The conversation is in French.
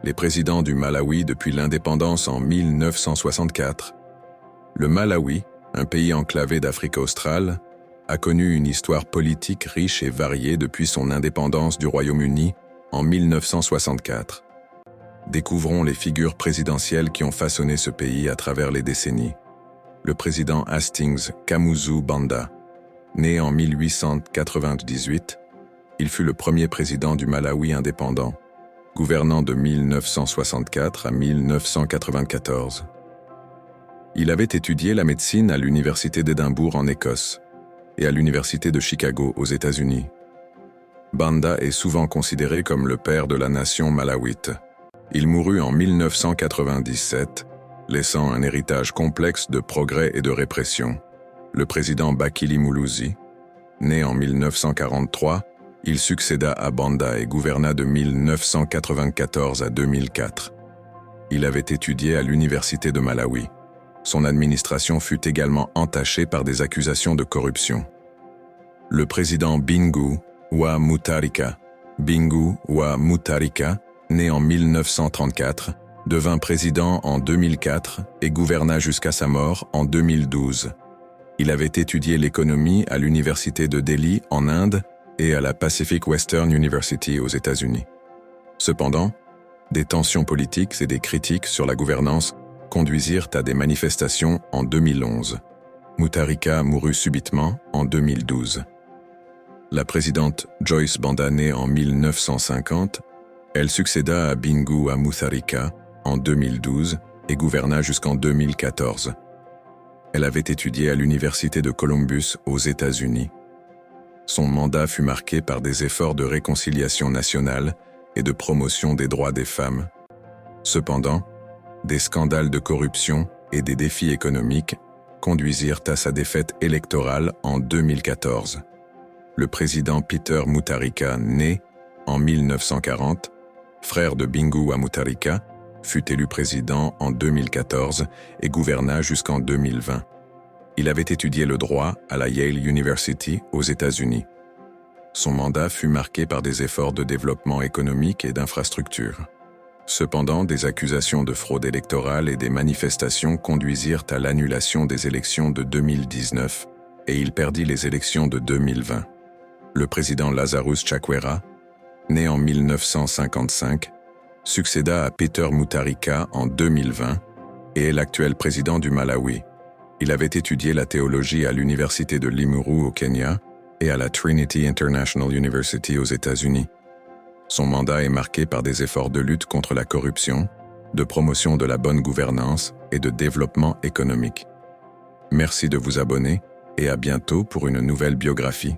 les présidents du Malawi depuis l'indépendance en 1964. Le Malawi, un pays enclavé d'Afrique australe, a connu une histoire politique riche et variée depuis son indépendance du Royaume-Uni en 1964. Découvrons les figures présidentielles qui ont façonné ce pays à travers les décennies. Le président Hastings Kamuzu Banda, né en 1898, il fut le premier président du Malawi indépendant, gouvernant de 1964 à 1994. Il avait étudié la médecine à l'Université d'Édimbourg en Écosse et à l'Université de Chicago aux États-Unis. Banda est souvent considéré comme le père de la nation malawite. Il mourut en 1997, laissant un héritage complexe de progrès et de répression. Le président Bakili Muluzi, né en 1943, il succéda à Banda et gouverna de 1994 à 2004. Il avait étudié à l'Université de Malawi. Son administration fut également entachée par des accusations de corruption. Le président Bingu wa Mutharika, né en 1934, devint président en 2004 et gouverna jusqu'à sa mort en 2012. Il avait étudié l'économie à l'Université de Delhi en Inde et à la Pacific Western University aux États-Unis. Cependant, des tensions politiques et des critiques sur la gouvernance conduisirent à des manifestations en 2011. Mutharika mourut subitement en 2012. La présidente Joyce Banda, née en 1950, elle succéda à Bingu wa Mutharika en 2012 et gouverna jusqu'en 2014. Elle avait étudié à l'Université de Columbus aux États-Unis. Son mandat fut marqué par des efforts de réconciliation nationale et de promotion des droits des femmes. Cependant, des scandales de corruption et des défis économiques conduisirent à sa défaite électorale en 2014. Le président Peter Mutharika, né en 1940, frère de Bingu wa Mutharika, fut élu président en 2014 et gouverna jusqu'en 2020. Il avait étudié le droit à la Yale University aux États-Unis. Son mandat fut marqué par des efforts de développement économique et d'infrastructure. Cependant, des accusations de fraude électorale et des manifestations conduisirent à l'annulation des élections de 2019 et il perdit les élections de 2020. Le président Lazarus Chakwera, né en 1955, succéda à Peter Mutharika en 2020 et est l'actuel président du Malawi. Il avait étudié la théologie à l'Université de Limuru au Kenya et à la Trinity International University aux États-Unis. Son mandat est marqué par des efforts de lutte contre la corruption, de promotion de la bonne gouvernance et de développement économique. Merci de vous abonner et à bientôt pour une nouvelle biographie.